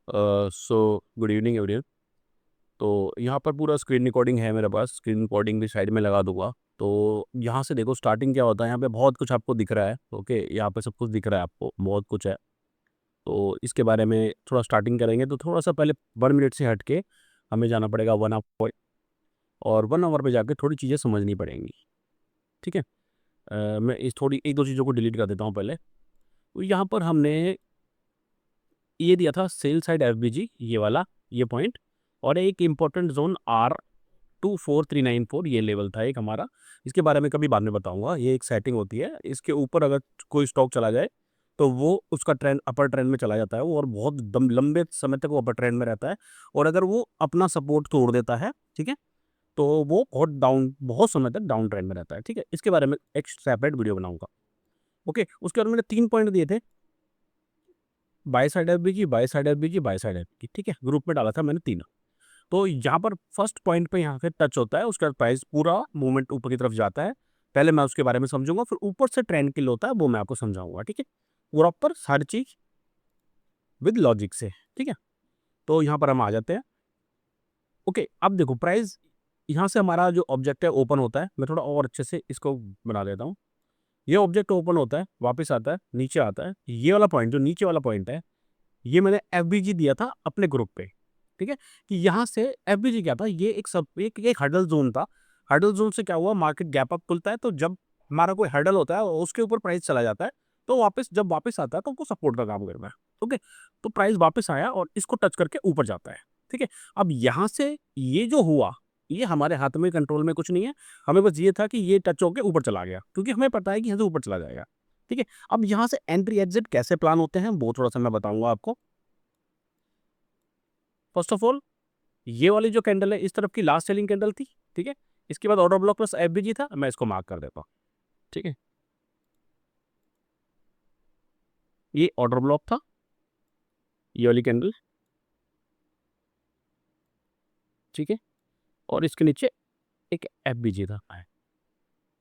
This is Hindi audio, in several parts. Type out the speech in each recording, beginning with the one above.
So good evening everyone. तो यहाँ पर पूरा स्क्रीन रिकॉर्डिंग है मेरे पास, स्क्रीन रिकॉर्डिंग भी साइड में लगा दूंगा। तो यहाँ से देखो स्टार्टिंग क्या होता है, यहाँ पे बहुत कुछ आपको दिख रहा है। ओके, यहाँ पे सब कुछ दिख रहा है, आपको बहुत कुछ है। तो इसके बारे में थोड़ा स्टार्टिंग करेंगे तो थोड़ा सा पहले 1 मिनट से हट के हमें जाना पड़ेगा 1 आवर, और 1 आवर पे जाके थोड़ी चीज़ें समझनी पड़ेंगी। ठीक है। मैं इस थोड़ी एक दो चीज़ों को डिलीट कर देता हूँ पहले। तो यहाँ पर हमने ये दिया था सेल साइड एफ ये वाला, ये पॉइंट, और एक इम्पोर्टेंट जोन R24394, ये लेवल था एक हमारा। इसके बारे में कभी बाद में बताऊंगा। ये एक सेटिंग होती है, इसके ऊपर अगर कोई स्टॉक चला जाए तो वो उसका ट्रेंड अपर ट्रेंड में चला जाता है वो, और बहुत लंबे समय तक वो अपर ट्रेंड में रहता है। और अगर वो अपना सपोर्ट तोड़ देता है, ठीक है, तो वो बहुत समय तक डाउन ट्रेंड में रहता है। ठीक है, इसके बारे में एक सेपरेट वीडियो बनाऊंगा। ओके, उसके बाद मैंने 3 पॉइंट दिए थे, by side by side by side ठीक है, ग्रुप में डाला था मैंने 3। तो यहाँ पर फर्स्ट पॉइंट पे यहाँ से टच होता है, उसके बाद प्राइस पूरा मूवमेंट ऊपर की तरफ जाता है। पहले मैं उसके बारे में समझूंगा, फिर ऊपर से ट्रेंड किल होता है वो मैं आपको समझाऊंगा। ठीक है, प्रॉपर सारी चीज विद लॉजिक से। ठीक है, तो यहाँ पर हम आ जाते हैं। ओके, अब देखो प्राइस यहाँ से हमारा जो ऑब्जेक्ट है ओपन होता है। मैं थोड़ा और अच्छे से इसको बना देता हूँ। ये ऑब्जेक्ट ओपन होता है, वापस आता है, नीचे आता है। ये वाला पॉइंट, जो नीचे वाला पॉइंट है, ये मैंने एफ दिया था अपने ग्रुप पे। ठीक है, कि यहाँ से एफ क्या था, ये एक हर्डल जोन था। हर्डल जोन से क्या हुआ, मार्केट गैप अप खुलता है, तो जब हमारा कोई हर्डल होता है उसके ऊपर प्राइस चला जाता है, तो जब वापस आता है तो हमको सपोर्ट का काम करना है। ओके, तो प्राइस वापस आया और इसको टच करके ऊपर जाता है। ठीक है, अब यहाँ से ये जो हुआ, ये हमारे हाथ में, कंट्रोल में कुछ नहीं है। हमें बस ये था कि ये टच होके ऊपर चला गया, क्योंकि हमें पता है कि यहाँ से ऊपर चला जाएगा। ठीक है, अब यहाँ से एंट्री एग्जिट कैसे प्लान होते हैं वो थोड़ा सा मैं बताऊंगा आपको। फर्स्ट ऑफ ऑल, ये वाली जो कैंडल है इस तरफ की लास्ट सेलिंग कैंडल थी। ठीक है, इसके बाद ऑर्डर ब्लॉक प्लस एफ था, मैं इसको मार्क कर देता हूँ। ठीक है, ये ऑर्डर ब्लॉक था, ये वाली कैंडल। ठीक है, और इसके नीचे एक एफ था,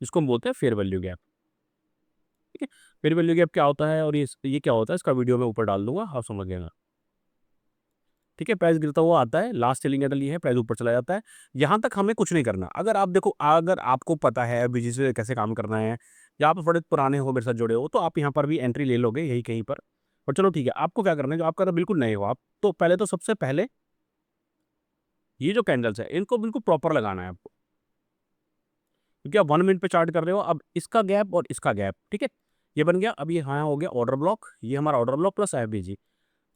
जिसको हम बोलते हैं फेयर वैल्यू गैप। ठीक है, फेयर वैल्यू गैप क्या होता है और ये क्या होता है, इसका वीडियो मैं ऊपर डाल दूंगा, आप समझ लेना। ठीक है, प्राइस गिरता हुआ आता है, लास्ट सेलिंग कैंडल ये है, प्राइस ऊपर चला जाता है। यहाँ तक हमें कुछ नहीं करना। अगर आप देखो, अगर आपको पता है बीजी से कैसे काम करना है, या आप थोड़े पुराने हो, मेरे साथ जुड़े हो, तो आप यहाँ पर भी एंट्री ले लोगे यही कहीं पर। और चलो ठीक है, आपको क्या करना है, जो आपका तो बिल्कुल नए हो आप, तो पहले तो सबसे पहले ये जो कैंडल्स है इनको बिल्कुल प्रॉपर लगाना है आपको, क्योंकि आप 1 मिनट पे चार्ट कर रहे हो। अब इसका गैप और इसका गैप, ठीक है, ये बन गया। अब ये हाँ हो गया ऑर्डर ब्लॉक, ये हमारा order block plus F.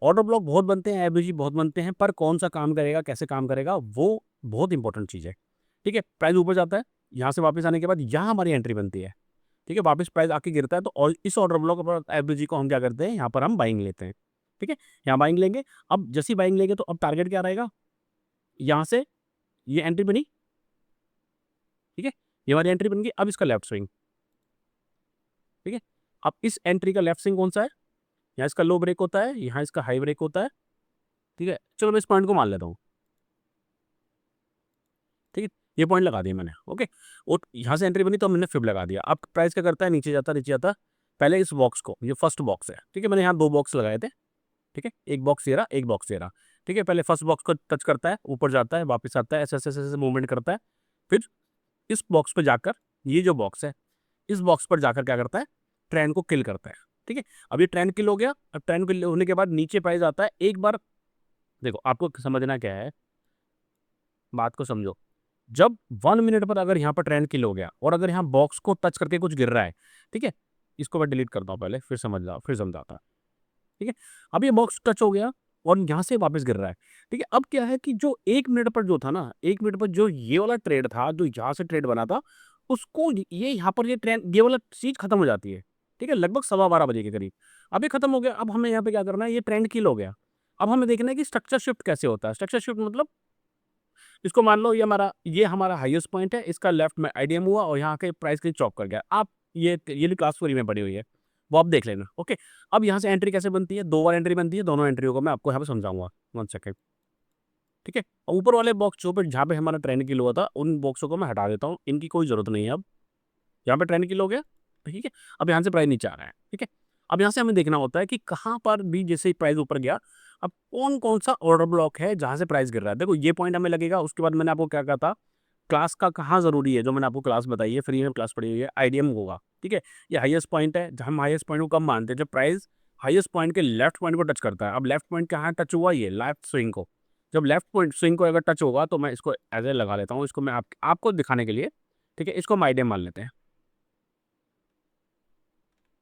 Order block बहुत बनते हैं, एवरेज बहुत बनते हैं, पर कौन सा काम करेगा, कैसे काम करेगा, वो बहुत इंपॉर्टेंट चीज़ है। ठीक है, प्राइस ऊपर जाता है, यहाँ से वापस आने के बाद यहाँ हमारी एंट्री बनती है। ठीक है, वापस प्राइस आके गिरता है, तो और इस ऑर्डर ब्लॉक पर एवरेज को हम क्या करते हैं, यहाँ पर हम बाइंग लेते हैं। ठीक है, यहाँ बाइंग लेंगे। अब जैसी बाइंग लेंगे तो अब टारगेट क्या रहेगा, यहाँ से ये एंट्री बनी। ठीक है, ये हमारी एंट्री बन गई। अब इसका लेफ्ट स्विंग। ठीक है, अब इस एंट्री का लेफ्ट स्विंग कौन सा है, यहाँ इसका लो ब्रेक होता है, यहाँ इसका हाई ब्रेक होता है। ठीक है, चलो मैं इस पॉइंट को मान लेता हूँ। ठीक है, ये पॉइंट लगा दिया मैंने। ओके, और यहाँ से एंट्री बनी तो मैंने फिब लगा दिया। अब प्राइस क्या करता है, नीचे जाता नीचे जाता। पहले इस बॉक्स को, ये फर्स्ट बॉक्स है, ठीक है, मैंने यहाँ 2 बॉक्स लगाए थे। ठीक है, एक बॉक्स ये रहा, एक बॉक्स ये रहा। ठीक है, पहले फर्स्ट बॉक्स को टच करता है, ऊपर जाता है, वापस आता है, ऐसे ऐसे ऐसे मूवमेंट करता है। फिर इस बॉक्स पर जाकर, ये जो बॉक्स है, इस बॉक्स पर जाकर क्या करता है, ट्रेंड को किल करता है। ठीक है, अब ये ट्रेंड किल हो गया। अब ट्रेंड किल होने के बाद नीचे प्राइस आता है एक बार। देखो, आपको समझना क्या है, बात को समझो। जब 1 मिनट पर अगर यहाँ पर ट्रेंड किल हो गया और अगर यहाँ बॉक्स को टच करके कुछ गिर रहा है, ठीक है, इसको मैं डिलीट करता हूँ पहले, फिर समझाता। ठीक है, अब ये बॉक्स टच हो गया और यहाँ से वापस गिर रहा है। ठीक है, अब क्या है कि जो 1 मिनट पर जो था ना, 1 मिनट पर जो ये वाला ट्रेड था, जो यहाँ से ट्रेड बना था, उसको ये यहाँ पर ये ट्रेंड, ये वाला चीज खत्म हो जाती है। ठीक है, लगभग 12:15 बजे के करीब। अब ये खत्म हो गया। अब हमें यहाँ पे क्या करना है, ये ट्रेंड किल हो गया। अब हमें देखना है कि स्ट्रक्चर शिफ्ट कैसे होता है। स्ट्रक्चर शिफ्ट मतलब, इसको मान लो ये हमारा हाईएस्ट पॉइंट है, इसका लेफ्ट में आईडीएम हुआ और यहाँ के प्राइस के चॉप कर गया। आप ये क्लास 4 में पड़ी हुई है, वो आप देख लेना। ओके, अब यहाँ से एंट्री कैसे बनती है, 2 बार एंट्री बनती है, दोनों एंट्रियों को मैं आपको यहाँ पे समझाऊंगा। 1 सेकेंड। ठीक है, और ऊपर वाले बॉक्स जो पे जहाँ पे हमारा ट्रेंड किल हुआ था, उन बॉक्सों को मैं हटा देता हूँ, इनकी कोई जरूरत नहीं है अब। यहाँ पे ट्रेंड किल हो गया। ठीक है, अब यहाँ से प्राइस नीचे आ रहा है। ठीक है, अब यहाँ से हमें देखना होता है कि कहाँ पर भी जैसे ही प्राइस ऊपर गया, अब कौन-कौन सा ऑर्डर ब्लॉक है जहाँ से प्राइस गिर रहा है। देखो ये पॉइंट हमें लगेगा, उसके बाद मैंने आपको क्या कहा था, क्लास का कहाँ ज़रूरी है, जो मैंने आपको क्लास बताई है, फ्री में क्लास पढ़ी हुई है, आईडीएम होगा, ठीक है? ये हाईएस्ट पॉइंट है, जहाँ हम हाईएस्ट पॉइंट को कब मानते हैं, जब प्राइस हाईएस्ट पॉइंट के लेफ्ट पॉइंट को टच करता है। अब लेफ्ट पॉइंट कहाँ टच हुआ, ये लेफ्ट स्विंग को। जब लेफ्ट पॉइंट स्विंग को अगर टच होगा, तो मैं इसको एज़ ए लगा लेता हूँ, इसको मैं आपको दिखाने के लिए, ठीक है? इसको हम आईडीएम मान लेते हैं,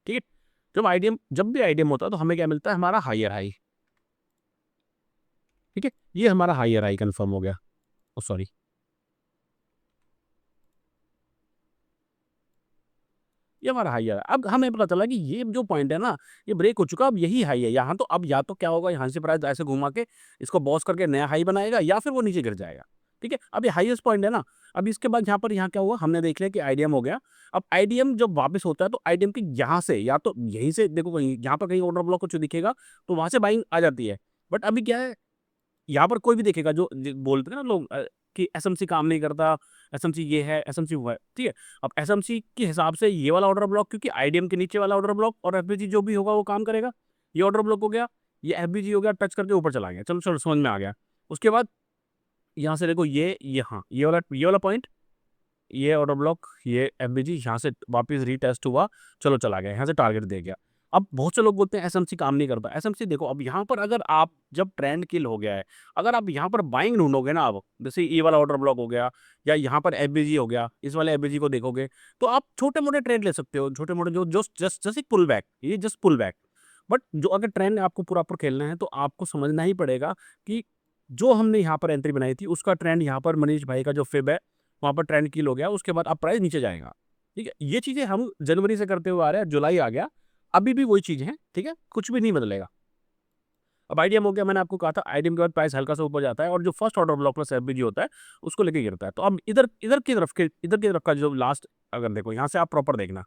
ठीक है? जब भी आईडीएम होता है, तो हमें क्या मिलता है, हमारा हायर हाई, ठीक है? ये हमारा हायर हाई कन्फर्म हो गया। ओह सॉरी, ये हमारा हाई है। अब हमें पता चला कि ये जो पॉइंट है ना, ये ब्रेक हो चुका, अब यही हाई है। यहाँ तो अब या तो क्या होगा, यहाँ से प्राइस ऐसे घुमा के इसको बॉस करके नया हाई बनाएगा, या फिर वो नीचे गिर जाएगा, ठीक है? अब ये हाईएस्ट पॉइंट है ना, अब इसके बाद यहाँ क्या हुआ, हमने देख लिया कि आईडीएम हो गया। अब आईडीएम जब वापस होता है, तो आईडीएम के यहाँ से या तो यहीं से देखो, कहीं यहाँ पर कहीं ऑर्डर ब्लॉक कुछ दिखेगा, तो वहाँ से बाइंग आ जाती है। बट अभी क्या है, यहाँ पर कोई भी देखेगा जो बोलते हैं ना लोग, कि एसएमसी काम नहीं करता, एसएमसी ये है, एसएमसी वो है, ठीक है? अब एसएमसी के हिसाब से ये वाला ऑर्डर ब्लॉक, क्योंकि आईडीएम के नीचे वाला ऑर्डर ब्लॉक और एफबीजी जो भी होगा वो काम करेगा। ये ऑर्डर ब्लॉक हो गया, ये एफबीजी हो गया, टच करके ऊपर चला गया। चलो चलो समझ में आ गया। उसके बाद यहाँ से देखो, ये हाँ, ये वाला पॉइंट, ये ऑर्डर ब्लॉक, ये एफबीजी यहाँ से वापस रीटेस्ट हुआ, चलो चला गया, यहाँ से टारगेट दे गया। अब बहुत से लोग बोलते हैं एसएमसी काम नहीं करता। एसएमसी देखो, अब यहाँ पर अगर आप, जब ट्रेंड किल हो गया है, अगर आप यहाँ पर बाइंग ढूंढोगे ना, अब जैसे ये वाला ऑर्डर ब्लॉक हो गया, या यहाँ पर एफबीजी हो गया, इस वाले एफबीजी को देखोगे, तो आप छोटे मोटे ट्रेड ले सकते हो, छोटे मोटे जो जो जस्ट जस्ट एक पुल बैक, ये जस्ट पुल बैक। बट जो अगर ट्रेंड आपको पूरा पर खेलना है, तो आपको समझना ही पड़ेगा कि जो हमने यहाँ पर एंट्री बनाई थी, उसका ट्रेंड यहाँ पर मनीष भाई का जो फिब है, वहाँ पर ट्रेंड किल हो गया, उसके बाद अब प्राइस नीचे जाएगा, ठीक है? ये चीज़ें हम जनवरी से करते हुए आ रहे हैं, जुलाई आ गया, अभी भी वही चीज़ है, ठीक है? कुछ भी नहीं बदलेगा। अब आईडीएम हो गया, मैंने आपको कहा था, आईडीएम के बाद प्राइस हल्का सा ऊपर जाता है, और जो first order block plus FBG होता है, उसको लेके गिरता है। तो अब इधर की तरफ का जो लास्ट, अगर देखो यहाँ से आप प्रॉपर देखना,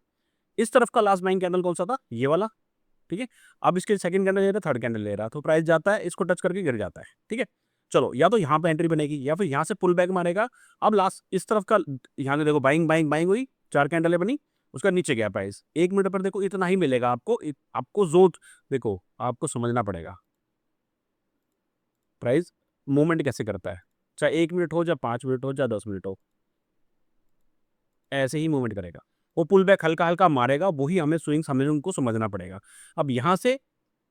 इस तरफ का लास्ट बाइंग कैंडल कौन सा था, ये वाला, ठीक है? अब इसके सेकंड कैंडल ले रहा, थर्ड कैंडल ले रहा, तो प्राइस जाता है, इसको टच करके गिर जाता है, ठीक है? चलो, या तो यहाँ पे एंट्री बनेगी, या फिर यहाँ से पुल बैक मारेगा। अब लास्ट इस तरफ का, यहाँ से देखो, बाइंग बाइंग बाइंग हुई, 4 कैंडलें बनी, उसका नीचे गया प्राइस। 1 मिनट पर देखो, इतना ही मिलेगा आपको। आपको ज़ोन, देखो, आपको समझना पड़ेगा, प्राइस मूवमेंट कैसे करता है। चाहे 1 मिनट हो, चाहे 5 मिनट हो, चाहे 10 मिनट हो, ऐसे ही मूवमेंट करेगा। वो पुल बैक हल्का-हल्का मारेगा, वही हमें स्विंग्स, हमें उनको समझना पड़ेगा। अब यहाँ से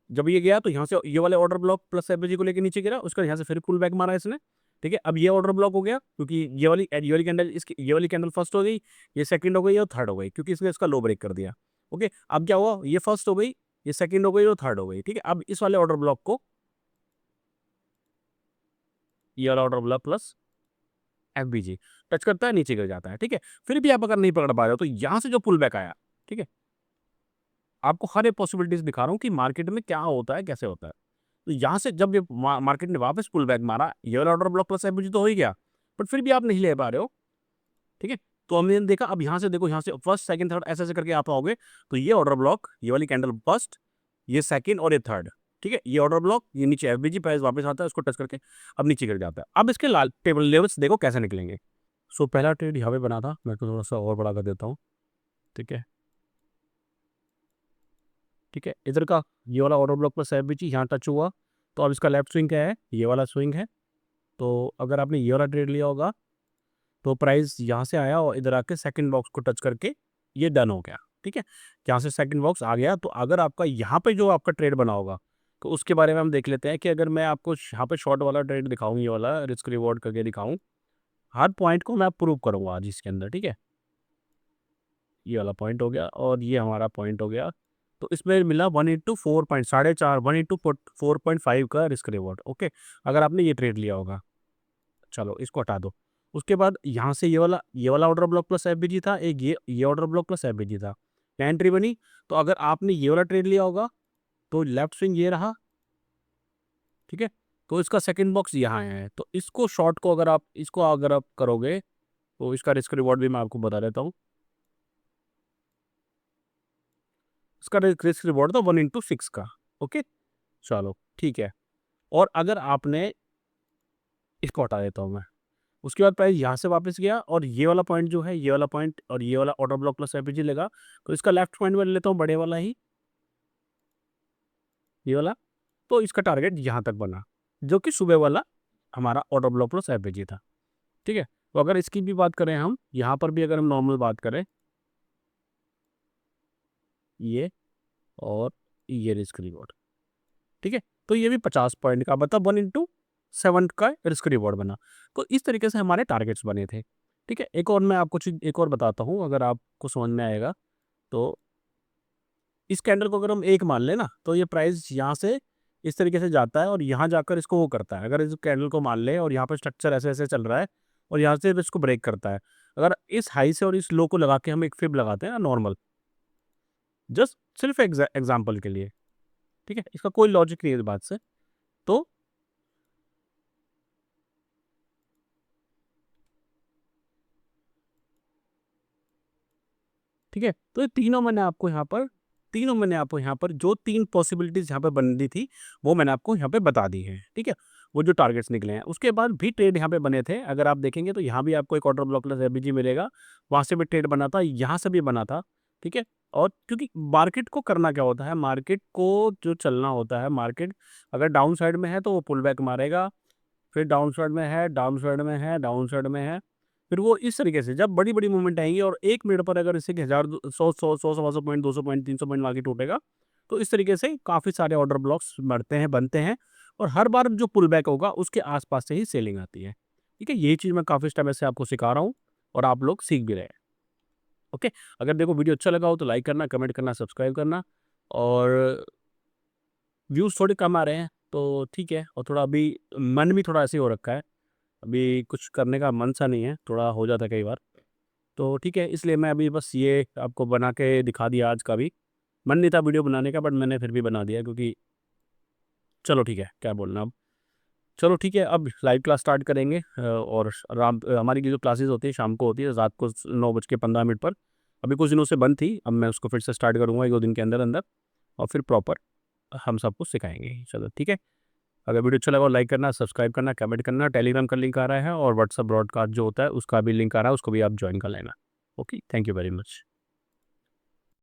जब ये गया, तो यहाँ से ये वाले ऑर्डर ब्लॉक प्लस एफबीजी को लेके नीचे गिरा, उसका यहाँ से फिर पुल बैक मारा इसने, ठीक है? अब ये ऑर्डर ब्लॉक हो गया, क्योंकि ये वाली कैंडल, इसकी ये वाली कैंडल फर्स्ट हो गई, ये सेकंड हो गई और थर्ड हो गई, क्योंकि इसने इसका लो ब्रेक कर दिया। ओके, अब क्या हुआ, ये फर्स्ट हो गई, ये सेकंड हो गई और थर्ड हो गई, ठीक है? अब इस वाले ऑर्डर ब्लॉक को, ये वाला order block plus FBG touch करता है, नीचे गिर जाता है, ठीक है? फिर भी आप अगर नहीं पकड़ पा रहे हो, तो यहाँ से जो पुल बैक आया, ठीक है? आपको हर एक पॉसिबिलिटीज़ दिखा रहा हूँ कि मार्केट में क्या होता है, कैसे होता है। तो यहाँ से जब ये मार्केट ने वापस पुल बैक मारा, ये वाला ऑर्डर ब्लॉक प्लस एफबीजी तो हो ही गया, बट फिर भी आप नहीं ले पा रहे हो, ठीक है? तो हमने देखा, अब यहाँ से देखो, यहाँ से फर्स्ट, सेकंड, थर्ड ऐसे-ऐसे करके आप आओगे, तो ये ऑर्डर ब्लॉक, ये वाली कैंडल फर्स्ट, ये सेकंड और ये थर्ड, ठीक है? ये ऑर्डर ब्लॉक, ये नीचे एफबीजी प्राइस वापस आता है, उसको टच करके अब नीचे गिर जाता है। अब इसके लाल टेबल लेवल्स देखो कैसे निकलेंगे। सो पहला ट्रेड यहाँ पे बना था, मैं इसको थोड़ा-सा और बड़ा कर देता हूँ, ठीक है? ठीक है? इधर का ये वाला ऑर्डर ब्लॉक प्लस एफबीजी यहाँ टच हुआ, तो अब इसका लेफ्ट स्विंग क्या है? ये वाला स्विंग है। तो अगर आपने ये वाला ट्रेड लिया होगा, तो प्राइस यहाँ से आया और इधर आके सेकंड बॉक्स को टच करके ये डन हो गया, ठीक है? यहाँ से सेकंड बॉक्स आ गया, तो अगर आपका यहाँ पे जो आपका ट्रेड बना होगा, तो उसके बारे में हम देख लेते हैं कि अगर मैं आपको यहाँ पे शॉर्ट वाला ट्रेड दिखाऊँ, ये वाला रिस्क रिवॉर्ड करके दिखाऊँ, हर पॉइंट को मैं प्रूव करूँगा आज इसके अंदर, ठीक है? ये वाला पॉइंट हो गया और ये हमारा पॉइंट हो गया। तो इसमें मिला 1/4 पॉइंट, साढ़े 4, 1/4.5 का रिस्क रिवॉर्ड, ओके? अगर आपने ये ट्रेड लिया होगा। चलो इसको हटा दो। उसके बाद यहाँ से ये वाला ऑर्डर ब्लॉक प्लस एफबीजी था, एक ये ऑर्डर ब्लॉक प्लस एफबीजी था। एंट्री बनी, तो अगर आपने ये वाला ट्रेड लिया होगा, तो लेफ्ट स्विंग ये रहा, ठीक है? तो इसका सेकंड बॉक्स यहाँ आया है। तो इसको अगर आप करोगे, तो इसका रिस्क रिवॉर्ड भी मैं आपको बता देता हूँ। इसका रिस्क रिवॉर्ड था 1/6 का, ओके? चलो ठीक है। और अगर आपने, इसको हटा देता हूँ मैं। उसके बाद प्राइस यहाँ से वापस गया और ये वाला पॉइंट जो है, ये वाला पॉइंट और ये वाला ऑर्डर ब्लॉक प्लस एफबीजी लगा, तो इसका लेफ्ट पॉइंट मैं ले लेता हूँ, बड़े वाला ही, ये वाला। तो इसका टारगेट यहाँ तक बना, जो कि सुबह वाला हमारा ऑर्डर ब्लॉक प्लस एफबीजी था। ठीक है, तो अगर इसकी भी बात करें हम, यहाँ पर भी अगर हम नॉर्मल बात करें, ये और ये रिस्क रिवॉर्ड, ठीक है, तो ये भी 50 पॉइंट का, मतलब 1/7 का रिस्क रिवॉर्ड बना। तो इस तरीके से हमारे टारगेट्स बने थे। ठीक है, एक और मैं आपको चीज़ एक और बताता हूँ, अगर आपको समझ में आएगा। तो इस कैंडल को अगर हम एक मान लें ना, तो ये प्राइस यहाँ से इस तरीके से जाता है और यहाँ जाकर इसको वो करता है। अगर इस कैंडल को मान लें और यहाँ पर स्ट्रक्चर ऐसे ऐसे चल रहा है और यहाँ से इसको ब्रेक करता है, अगर इस हाई से और इस लो को लगा के हम एक फिब लगाते हैं ना नॉर्मल, जस्ट सिर्फ एग्जाम्पल के लिए, ठीक है, इसका कोई लॉजिक नहीं है इस बात से। तो ठीक है, तो ये तीनों मैंने आपको यहाँ पर जो 3 पॉसिबिलिटीज़ यहाँ पे बन रही थी, वो मैंने आपको यहाँ पे बता दी है। ठीक है? वो जो टारगेट्स निकले हैं, उसके बाद भी ट्रेड यहाँ पे बने थे। अगर आप देखेंगे तो यहाँ भी आपको एक ऑर्डर ब्लॉक प्लस एफबीजी मिलेगा, वहाँ से भी ट्रेड बना था, यहाँ से भी बना था। ठीक है? और क्योंकि मार्केट को करना क्या होता है, मार्केट को जो चलना होता है, मार्केट अगर डाउन साइड में है तो वो पुल बैक मारेगा, फिर डाउन साइड में है, डाउन साइड में है, डाउन साइड में है। फिर वो इस तरीके से जब बड़ी-बड़ी मूवमेंट आएँगी और 1 मिनट पर अगर इसे 1000 दो 100 सवा 100 पॉइंट, 200 पॉइंट, 300 पॉइंट मार्केट टूटेगा, तो इस तरीके से काफ़ी सारे ऑर्डर ब्लॉक्स बढ़ते हैं, बनते हैं और हर बार जो पुल बैक होगा उसके आस-पास से ही सेलिंग आती है। ठीक है? यही चीज़ मैं काफ़ी समय से आपको सिखा रहा हूँ और आप लोग सीख भी रहे हैं। ओके? अगर देखो वीडियो अच्छा लगा हो तो लाइक करना, कमेंट करना, सब्सक्राइब करना। और व्यूज़ थोड़े कम आ रहे हैं, तो ठीक है, और थोड़ा अभी मन भी थोड़ा ऐसे ही हो रखा है। अभी कुछ करने का मन सा नहीं है, थोड़ा हो जाता है कई बार। तो ठीक है, इसलिए मैं अभी बस ये आपको बना के दिखा दिया आज का भी। मन नहीं था वीडियो बनाने का, बट मैंने फिर भी बना दिया क्योंकि चलो ठीक है, क्या बोलना अब। चलो ठीक है, अब लाइव क्लास स्टार्ट करेंगे और हमारी जो क्लासेस होती है शाम को होती है, रात को 9:15 पर। अभी कुछ दिनों से बंद थी, अब मैं उसको फिर से स्टार्ट करूँगा 1-2 दिन के अंदर-अंदर और फिर प्रॉपर हम सबको सिखाएँगे। चलो ठीक है। अगर वीडियो अच्छा लगा हो लाइक करना, सब्सक्राइब करना, कमेंट करना, टेलीग्राम का लिंक आ रहा है और व्हाट्सएप ब्रॉडकास्ट जो होता है उसका भी लिंक आ रहा है, उसको भी आप जॉइन कर लेना। Okay, thank you very much.